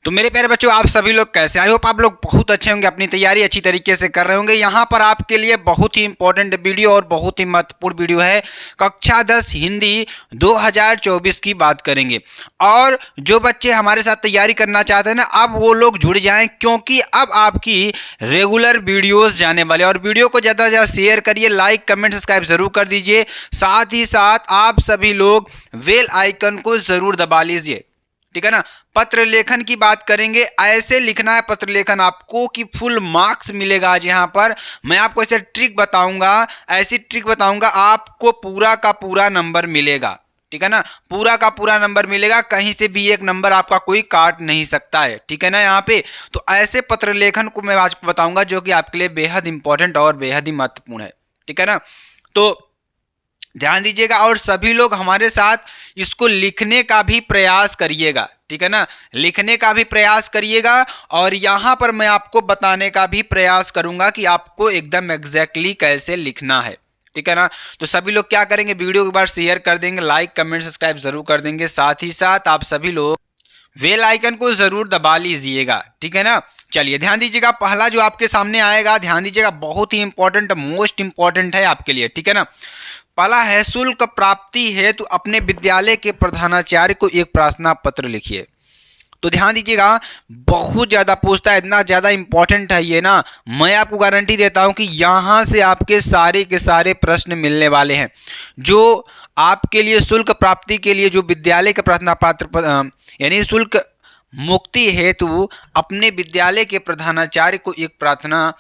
तो मेरे प्यारे बच्चों, आप सभी लोग कैसे? आई होप आप लोग बहुत अच्छे होंगे, अपनी तैयारी अच्छी तरीके से कर रहे होंगे। यहाँ पर आपके लिए बहुत ही इंपॉर्टेंट वीडियो और बहुत ही महत्वपूर्ण वीडियो है। कक्षा 10 हिंदी 2024 की बात करेंगे। और जो बच्चे हमारे साथ तैयारी करना चाहते हैं ना, अब वो लोग जुड़ जाएं, क्योंकि अब आपकी रेगुलर वीडियोस जाने वाले। और वीडियो को ज़्यादा से ज़्यादा शेयर करिए, लाइक कमेंट सब्सक्राइब जरूर कर दीजिए। साथ ही साथ आप सभी लोग बेल आइकन को जरूर दबा लीजिए, ठीक है ना। पत्र लेखन की बात करेंगे। ऐसे लिखना है पत्र लेखन आपको कि फुल मार्क्स मिलेगा। आज यहाँ पर मैं आपको ऐसे ट्रिक बताऊंगा, ऐसी ट्रिक बताऊंगा, आपको पूरा का पूरा नंबर मिलेगा, ठीक है ना। पूरा का पूरा नंबर मिलेगा, कहीं से भी एक नंबर आपका कोई काट नहीं सकता है, ठीक है ना। यहाँ पे तो ऐसे पत्र लेखन को मैं आज बताऊंगा जो कि आपके लिए बेहद इंपॉर्टेंट और बेहद ही महत्वपूर्ण है, ठीक है ना। तो ध्यान दीजिएगा और सभी लोग हमारे साथ इसको लिखने का भी प्रयास करिएगा, ठीक है ना। लिखने का भी प्रयास करिएगा और यहां पर मैं आपको बताने का भी प्रयास करूंगा कि आपको एकदम एग्जैक्टली कैसे लिखना है, ठीक है ना। तो सभी लोग क्या करेंगे, वीडियो के बाद शेयर कर देंगे, लाइक कमेंट सब्सक्राइब जरूर कर देंगे। साथ ही साथ आप सभी लोग बेल आइकन को जरूर दबा लीजिएगा, ठीक है ना। चलिए ध्यान दीजिएगा, पहला जो आपके सामने आएगा, ध्यान दीजिएगा, बहुत ही इंपॉर्टेंट, मोस्ट इंपॉर्टेंट है आपके लिए, ठीक है ना। पहला है, शुल्क प्राप्ति हेतु अपने विद्यालय के प्रधानाचार्य को एक प्रार्थना पत्र लिखिए। तो ध्यान दीजिएगा, बहुत ज्यादा पूछता है, इतना ज्यादा इंपॉर्टेंट है ये ना, मैं आपको गारंटी देता हूं कि यहां से आपके सारे के सारे प्रश्न मिलने वाले हैं। जो आपके लिए शुल्क प्राप्ति के लिए जो विद्यालय का प्रार्थना पत्र यानी शुल्क मुक्ति हेतु अपने विद्यालय के प्रधानाचार्य को एक प्रार्थना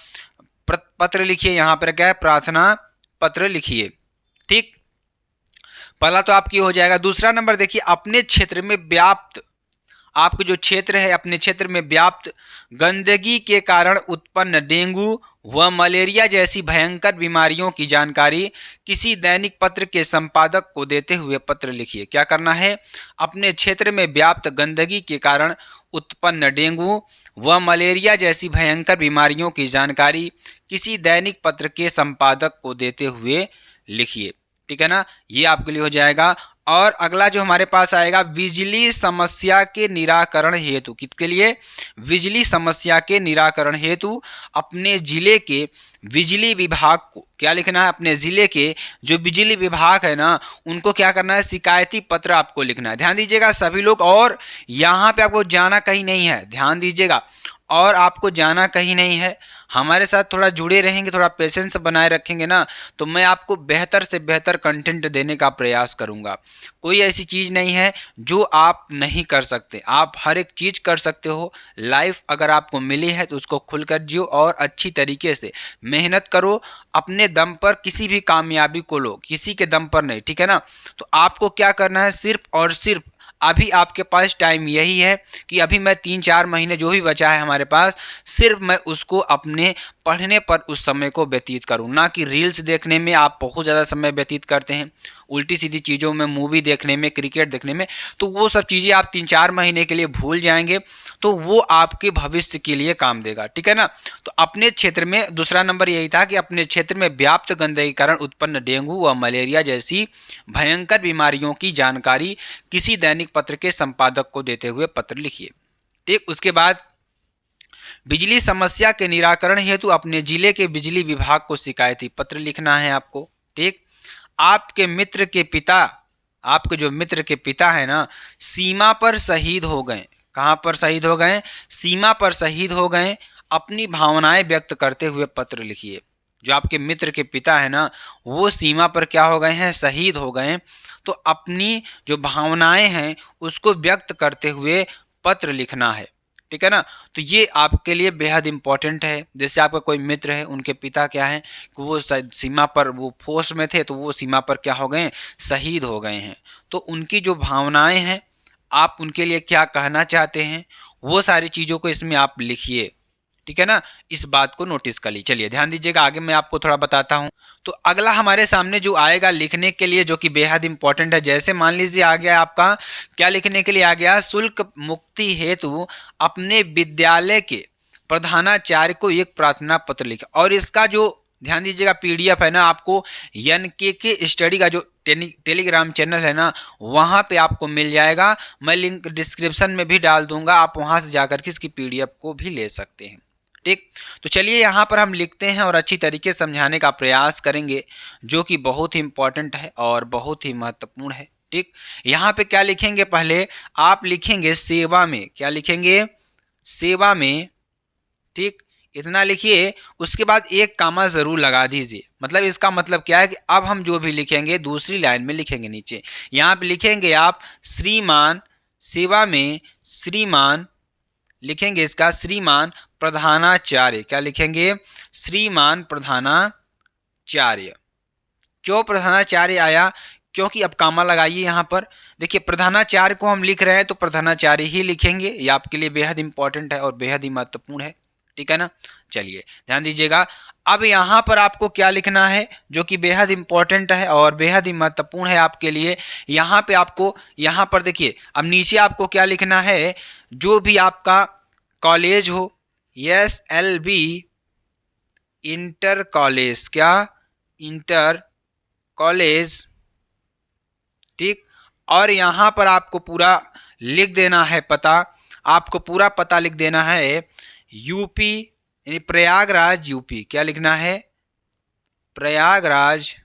पत्र लिखिए। यहां पर क्या है, प्रार्थना पत्र लिखिए, ठीक। पहला तो आपकी हो जाएगा। दूसरा नंबर देखिए, अपने क्षेत्र में व्याप्त, आपके जो क्षेत्र है, अपने क्षेत्र में व्याप्त गंदगी के कारण उत्पन्न डेंगू व मलेरिया जैसी भयंकर बीमारियों की जानकारी किसी दैनिक पत्र के संपादक को देते हुए पत्र लिखिए। क्या करना है, अपने क्षेत्र में व्याप्त गंदगी के कारण उत्पन्न डेंगू व मलेरिया जैसी भयंकर बीमारियों की जानकारी किसी दैनिक पत्र के संपादक को देते हुए लिखिए, ठीक है ना। ये आपके लिए हो जाएगा। और अगला जो हमारे पास आएगा, बिजली समस्या के निराकरण हेतु, किसके लिए, बिजली समस्या के निराकरण हेतु अपने जिले के बिजली विभाग को क्या लिखना है, अपने जिले के जो बिजली विभाग है ना, उनको क्या करना है, शिकायती पत्र आपको लिखना है। ध्यान दीजिएगा सभी लोग, और यहाँ पे आपको जाना कहीं नहीं है, ध्यान दीजिएगा, और आपको जाना कहीं नहीं है। हमारे साथ थोड़ा जुड़े रहेंगे, थोड़ा पेशेंस बनाए रखेंगे ना, तो मैं आपको बेहतर से बेहतर कंटेंट देने का प्रयास करूंगा। कोई ऐसी चीज़ नहीं है जो आप नहीं कर सकते, आप हर एक चीज़ कर सकते हो। लाइफ अगर आपको मिली है तो उसको खुलकर जियो और अच्छी तरीके से मेहनत करो। अपने दम पर किसी भी कामयाबी को लो, किसी के दम पर नहीं, ठीक है ना। तो आपको क्या करना है, सिर्फ और सिर्फ अभी आपके पास टाइम यही है कि अभी मैं 3-4 महीने जो भी बचा है हमारे पास, सिर्फ मैं उसको अपने पढ़ने पर उस समय को व्यतीत करूं, ना कि रील्स देखने में आप बहुत ज़्यादा समय व्यतीत करते हैं, उल्टी सीधी चीज़ों में, मूवी देखने में, क्रिकेट देखने में। तो वो सब चीज़ें आप 3-4 महीने के लिए भूल जाएंगे, तो वो आपके भविष्य के लिए काम देगा, ठीक है ना। तो अपने क्षेत्र में दूसरा नंबर यही था कि अपने क्षेत्र में व्याप्त गंदगी के कारण उत्पन्न डेंगू व मलेरिया जैसी भयंकर बीमारियों की जानकारी किसी दैनिक पत्र के संपादक को देते हुए पत्र लिखिए, ठीक। उसके बाद बिजली समस्या के निराकरण हेतु अपने जिले के बिजली विभाग को शिकायती पत्र लिखना है आपको, ठीक। आपके मित्र के पिता, आपके जो मित्र के पिता है ना, सीमा पर शहीद हो गए। कहाँ पर शहीद हो गए, सीमा पर शहीद हो गए। अपनी भावनाएं व्यक्त करते हुए पत्र लिखिए। जो आपके मित्र के पिता है ना, वो सीमा पर क्या हो गए हैं, शहीद हो गए। तो अपनी जो भावनाएं हैं उसको व्यक्त करते हुए पत्र लिखना है, ठीक है ना। तो ये आपके लिए बेहद इंपॉर्टेंट है। जैसे आपका कोई मित्र है, उनके पिता क्या है कि वो सीमा पर, वो फोर्स में थे, तो वो सीमा पर क्या हो गए, शहीद हो गए हैं। तो उनकी जो भावनाएं हैं, आप उनके लिए क्या कहना चाहते हैं, वो सारी चीज़ों को इसमें आप लिखिए, ठीक है ना। इस बात को नोटिस कर लीजिए। चलिए ध्यान दीजिएगा, आगे मैं आपको थोड़ा बताता हूँ। तो अगला हमारे सामने जो आएगा लिखने के लिए, जो कि बेहद इंपॉर्टेंट है, जैसे मान लीजिए आ गया आपका, क्या लिखने के लिए आ गया, शुल्क मुक्ति हेतु अपने विद्यालय के प्रधानाचार्य को एक प्रार्थना पत्र लिखा। और इसका जो ध्यान दीजिएगा PDF है ना, आपको NKK स्टडी का जो टेलीग्राम चैनल है ना, वहाँ पे आपको मिल जाएगा। मैं लिंक डिस्क्रिप्शन में भी डाल दूंगा, आप वहाँ से जाकर के इसकी पीडीएफ को भी ले सकते हैं। ठीक, तो चलिए यहाँ पर हम लिखते हैं और अच्छी तरीके से समझाने का प्रयास करेंगे, जो कि बहुत ही इंपॉर्टेंट है और बहुत ही महत्वपूर्ण है। ठीक, यहाँ पे क्या लिखेंगे, पहले आप लिखेंगे सेवा में, क्या लिखेंगे, सेवा में। ठीक, इतना लिखिए, उसके बाद एक कामा जरूर लगा दीजिए। मतलब इसका मतलब क्या है कि अब हम जो भी लिखेंगे दूसरी लाइन में लिखेंगे। नीचे यहाँ पे लिखेंगे आप श्रीमान, सेवा में श्रीमान लिखेंगे, इसका श्रीमान प्रधानाचार्य, क्या लिखेंगे, श्रीमान प्रधानाचार्य। क्यों प्रधानाचार्य आया, क्योंकि अब कामा लगाइए यहाँ पर। देखिए प्रधानाचार्य को हम लिख रहे हैं तो प्रधानाचार्य ही लिखेंगे, ये आपके लिए बेहद इंपॉर्टेंट है और बेहद ही महत्वपूर्ण है। ठीक है ना, चलिए ध्यान दीजिएगा। अब यहाँ पर आपको क्या लिखना है जो कि बेहद इंपॉर्टेंट है और बेहद ही महत्वपूर्ण है आपके लिए। यहाँ पे आपको, यहाँ पर देखिए, अब नीचे आपको क्या लिखना है, जो भी आपका कॉलेज हो, SLB इंटर कॉलेज, क्या, इंटर कॉलेज। ठीक, और यहाँ पर आपको पूरा लिख देना है पता, आपको पूरा पता लिख देना है, यूपी यानी प्रयागराज यूपी, क्या लिखना है, प्रयागराज,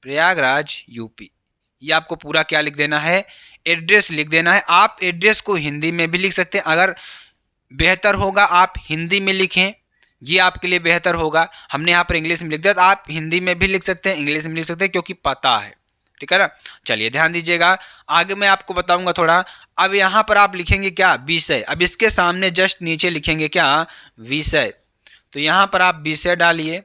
प्रयागराज यूपी। ये आपको पूरा क्या लिख देना है, एड्रेस लिख देना है। आप एड्रेस को हिंदी में भी लिख सकते हैं, अगर बेहतर होगा आप हिंदी में लिखें, ये आपके लिए बेहतर होगा। हमने यहाँ पर इंग्लिश में लिख दिया, तो आप हिंदी में भी लिख सकते हैं, इंग्लिश में लिख सकते हैं, क्योंकि पता है। ठीक है ना, चलिए ध्यान दीजिएगा, आगे मैं आपको बताऊंगा थोड़ा। अब यहाँ पर आप लिखेंगे क्या, विषय। अब इसके सामने जस्ट नीचे लिखेंगे क्या, विषय। तो यहाँ पर आप विषय डालिए।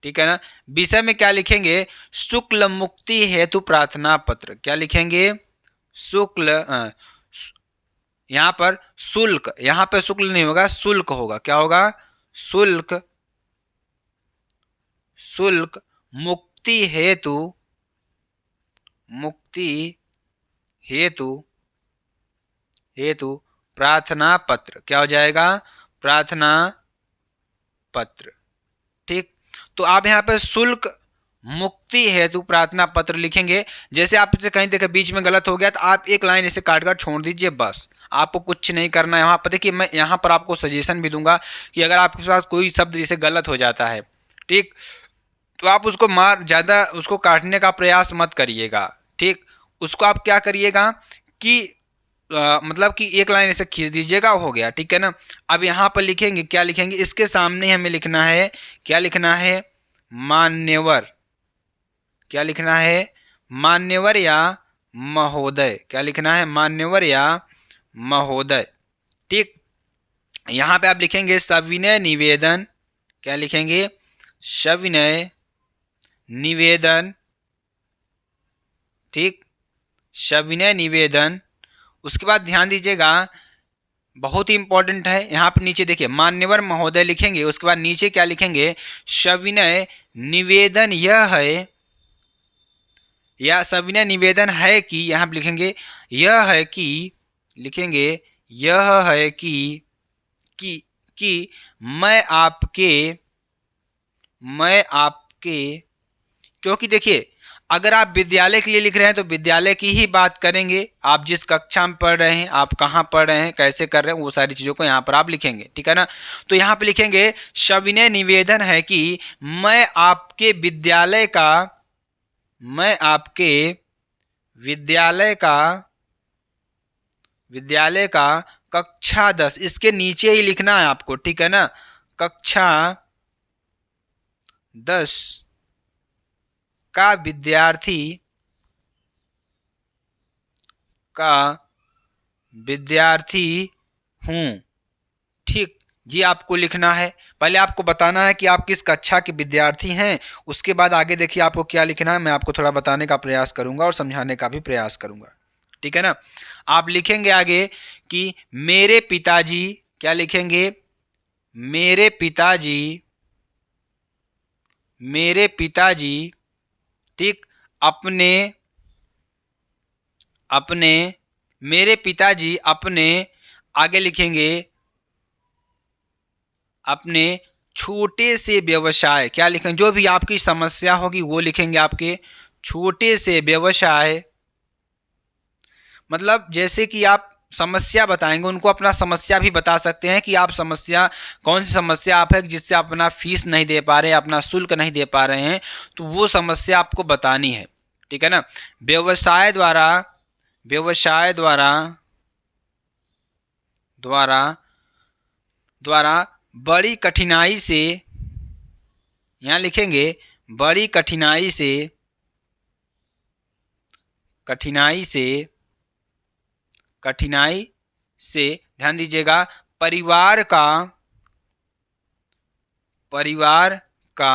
ठीक है ना, विषय में क्या लिखेंगे, शुक्ल मुक्ति हेतु प्रार्थना पत्र, क्या लिखेंगे, शुक्ल, यहाँ पर शुल्क, यहाँ पे शुक्ल नहीं होगा, शुल्क होगा, क्या होगा, शुल्क, शुल्क मुक्ति हेतु, मुक्ति हेतु, हेतु प्रार्थना पत्र, क्या हो जाएगा, प्रार्थना पत्र। ठीक, तो आप यहाँ पे शुल्क मुक्ति हेतु प्रार्थना पत्र लिखेंगे। जैसे आप इसे कहीं देखे बीच में गलत हो गया तो आप एक लाइन इसे काट कर छोड़ दीजिए, बस, आपको कुछ नहीं करना है। वहाँ पर देखिए, मैं यहाँ पर आपको सजेशन भी दूंगा कि अगर आपके पास कोई शब्द जैसे गलत हो जाता है, ठीक, तो आप उसको ज़्यादा उसको काटने का प्रयास मत करिएगा। ठीक, उसको आप क्या करिएगा कि मतलब कि एक लाइन ऐसे खींच दीजिएगा, हो गया। ठीक है ना, अब यहाँ पर लिखेंगे, क्या लिखेंगे, इसके सामने हमें लिखना है, क्या लिखना है, मान्यवर, क्या लिखना है, मान्यवर या महोदय, क्या लिखना है, मान्यवर या महोदय। ठीक, यहाँ पे आप लिखेंगे सविनय निवेदन, क्या लिखेंगे, सविनय निवेदन। ठीक, सविनय निवेदन। उसके बाद ध्यान दीजिएगा, बहुत ही इंपॉर्टेंट है, यहाँ पर नीचे देखिए मान्यवर महोदय लिखेंगे, उसके बाद नीचे क्या लिखेंगे, सविनय निवेदन यह है, या सविनय निवेदन है कि, यहाँ पर लिखेंगे यह है कि, लिखेंगे यह है कि मैं आपके, क्योंकि देखिए अगर आप विद्यालय के लिए लिख रहे हैं तो विद्यालय की ही बात करेंगे, आप जिस कक्षा में पढ़ रहे हैं, आप कहाँ पढ़ रहे हैं, कैसे कर रहे हैं, वो सारी चीज़ों को यहाँ पर आप लिखेंगे। ठीक है ना, तो यहाँ पे लिखेंगे सविनय निवेदन है कि मैं आपके विद्यालय का कक्षा 10, इसके नीचे ही लिखना है आपको। ठीक है ना, कक्षा 10 का विद्यार्थी हूँ। ठीक, ये आपको लिखना है। पहले आपको बताना है कि आप किस कक्षा के विद्यार्थी हैं, उसके बाद आगे देखिए आपको क्या लिखना है, मैं आपको थोड़ा बताने का प्रयास करूंगा और समझाने का भी प्रयास करूंगा। ठीक है ना, आप लिखेंगे आगे कि मेरे पिताजी, क्या लिखेंगे, मेरे पिताजी, ठीक, मेरे पिताजी अपने, आगे लिखेंगे अपने छोटे से व्यवसाय, क्या लिखेंगे, जो भी आपकी समस्या होगी वो लिखेंगे आपके छोटे से व्यवसाय। मतलब जैसे कि आप समस्या बताएंगे, उनको अपना समस्या भी बता सकते हैं कि आप समस्या, कौन सी समस्या आप है जिससे आप अपना फीस नहीं दे पा रहे हैं, अपना शुल्क नहीं दे पा रहे हैं, तो वो समस्या आपको बतानी है, ठीक है ना। व्यवसाय द्वारा, व्यवसाय द्वारा द्वारा द्वारा बड़ी कठिनाई से, यहाँ लिखेंगे बड़ी कठिनाई से, कठिनाई से, कठिनाई से, ध्यान दीजिएगा, परिवार का, परिवार का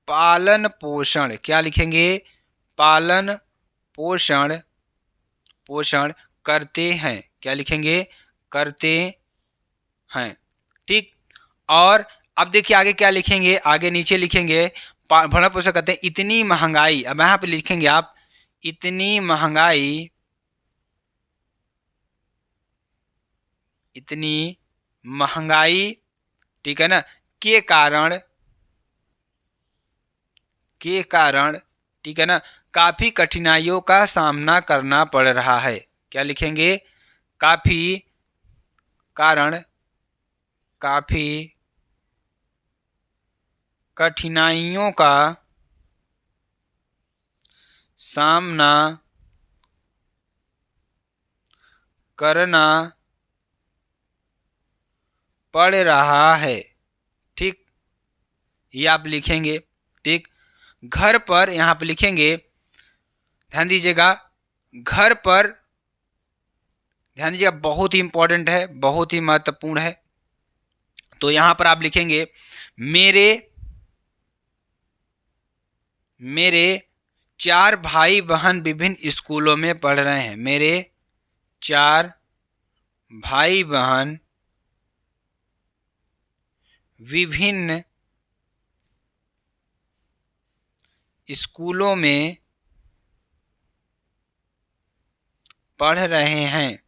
पालन पोषण, क्या लिखेंगे, पालन पोषण, पोषण करते हैं, क्या लिखेंगे, करते हैं, ठीक। और अब देखिए आगे क्या लिखेंगे, आगे नीचे लिखेंगे भरण पोषण करते हैं। इतनी महंगाई, अब यहाँ पे लिखेंगे आप इतनी महंगाई, इतनी महंगाई, ठीक है ना, के कारण, के कारण, ठीक है ना, काफी कठिनाइयों का सामना करना पड़ रहा है, क्या लिखेंगे, काफी कारण, काफी कठिनाइयों का सामना करना पड़ रहा है, ठीक, ये आप लिखेंगे, ठीक। घर पर, यहाँ पे लिखेंगे, ध्यान दीजिएगा, घर पर, ध्यान दीजिएगा, बहुत ही इंपॉर्टेंट है, बहुत ही महत्वपूर्ण है। तो यहाँ पर आप लिखेंगे मेरे, मेरे 4 भाई बहन विभिन्न स्कूलों में पढ़ रहे हैं, मेरे 4 भाई बहन विभिन्न स्कूलों में पढ़ रहे हैं,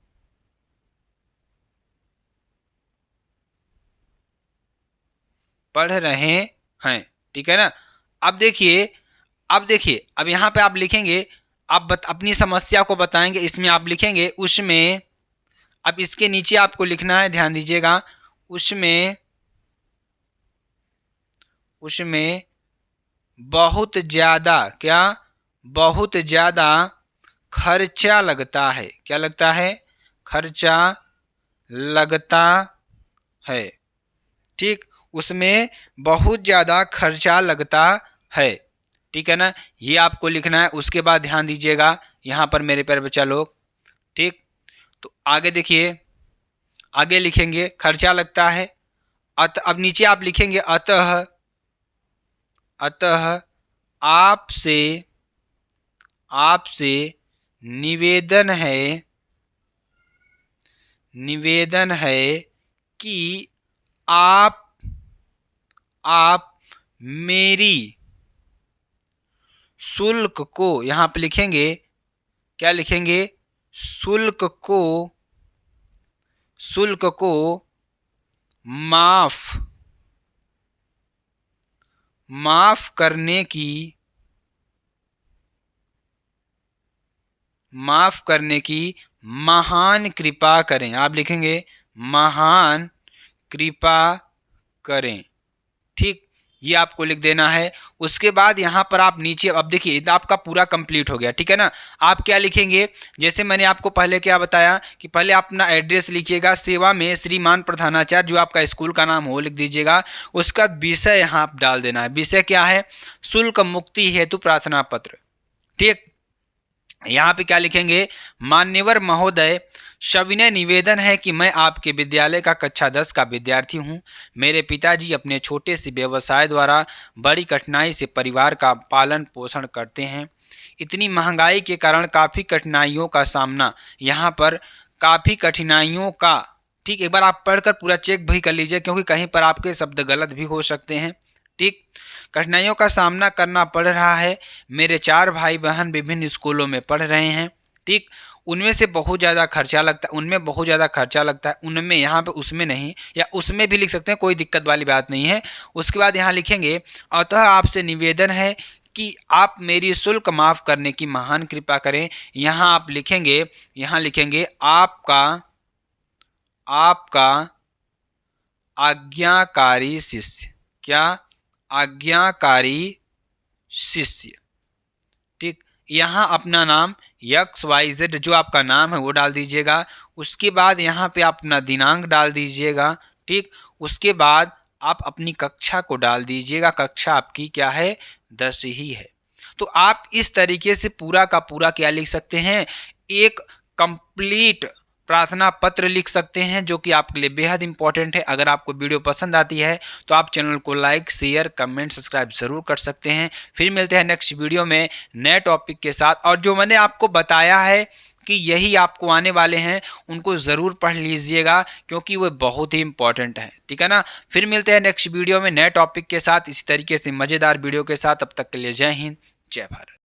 पढ़ रहे हैं, ठीक है ना। अब देखिए, अब देखिए, अब यहाँ पे आप लिखेंगे, आप अपनी समस्या को बताएंगे, इसमें आप लिखेंगे उसमें, अब इसके नीचे आपको लिखना है, ध्यान दीजिएगा, उसमें, उसमें बहुत ज़्यादा, क्या, बहुत ज़्यादा खर्चा लगता है, क्या लगता है, खर्चा लगता है, ठीक, उसमें बहुत ज़्यादा खर्चा लगता है, ठीक है ना, ये आपको लिखना है। उसके बाद ध्यान दीजिएगा, यहाँ पर मेरे प्यारे बच्चा लोग, ठीक, तो आगे देखिए, आगे लिखेंगे खर्चा लगता है, अब नीचे आप लिखेंगे अतः, अतः आपसे, आपसे निवेदन है, निवेदन है कि आप मेरी शुल्क को, यहाँ पे लिखेंगे, क्या लिखेंगे, शुल्क को, शुल्क को माफ, माफ करने की, माफ करने की महान कृपा करें, आप लिखेंगे महान कृपा करें, ठीक, ये आपको लिख देना है। उसके बाद यहाँ पर आप नीचे, अब देखिए आपका पूरा कंप्लीट हो गया, ठीक है ना। आप क्या लिखेंगे, जैसे मैंने आपको पहले क्या बताया कि पहले अपना एड्रेस लिखिएगा, सेवा में श्रीमान प्रधानाचार्य, जो आपका स्कूल का नाम हो लिख दीजिएगा। उसका विषय यहाँ आप डाल देना है, विषय क्या है, शुल्क मुक्ति हेतु प्रार्थना पत्र, ठीक। यहाँ पे क्या लिखेंगे, मान्यवर महोदय, सविनय निवेदन है कि मैं आपके विद्यालय का कक्षा 10 का विद्यार्थी हूँ। मेरे पिताजी अपने छोटे से व्यवसाय द्वारा बड़ी कठिनाई से परिवार का पालन पोषण करते हैं। इतनी महंगाई के कारण काफ़ी कठिनाइयों का सामना, यहाँ पर काफ़ी कठिनाइयों का, ठीक, एक बार आप पढ़कर पूरा चेक भी कर लीजिए, क्योंकि कहीं पर आपके शब्द गलत भी हो सकते हैं, ठीक। कठिनाइयों का सामना करना पड़ रहा है। मेरे 4 भाई बहन विभिन्न स्कूलों में पढ़ रहे हैं, ठीक। उनमें से बहुत ज़्यादा खर्चा लगता है, उनमें बहुत ज़्यादा खर्चा लगता है, उनमें, यहाँ पे उसमें नहीं, या उसमें भी लिख सकते हैं, कोई दिक्कत वाली बात नहीं है। उसके बाद यहाँ लिखेंगे अतः आपसे निवेदन है कि आप मेरी शुल्क माफ़ करने की महान कृपा करें। यहाँ आप लिखेंगे, यहाँ लिखेंगे आपका आज्ञाकारी शिष्य। क्या? आज्ञाकारी शिष्य। ठीक, यहाँ अपना नाम XYZ जो आपका नाम है वो डाल दीजिएगा। उसके बाद यहाँ पे आप अपना दिनांक डाल दीजिएगा। ठीक, उसके बाद आप अपनी कक्षा को डाल दीजिएगा। कक्षा आपकी क्या है? 10 ही है। तो आप इस तरीके से पूरा का पूरा क्या लिख सकते हैं? एक कंप्लीट प्रार्थना पत्र लिख सकते हैं, जो कि आपके लिए बेहद इंपॉर्टेंट है। अगर आपको वीडियो पसंद आती है तो आप चैनल को लाइक, शेयर, कमेंट, सब्सक्राइब जरूर कर सकते हैं। फिर मिलते हैं नेक्स्ट वीडियो में नए टॉपिक के साथ। और जो मैंने आपको बताया है कि यही आपको आने वाले हैं, उनको ज़रूर पढ़ लीजिएगा, क्योंकि वो बहुत ही इंपॉर्टेंट है। ठीक है ना? फिर मिलते हैं नेक्स्ट वीडियो में नए टॉपिक के साथ, इसी तरीके से मज़ेदार वीडियो के साथ। तब तक के लिए जय हिंद, जय भारत।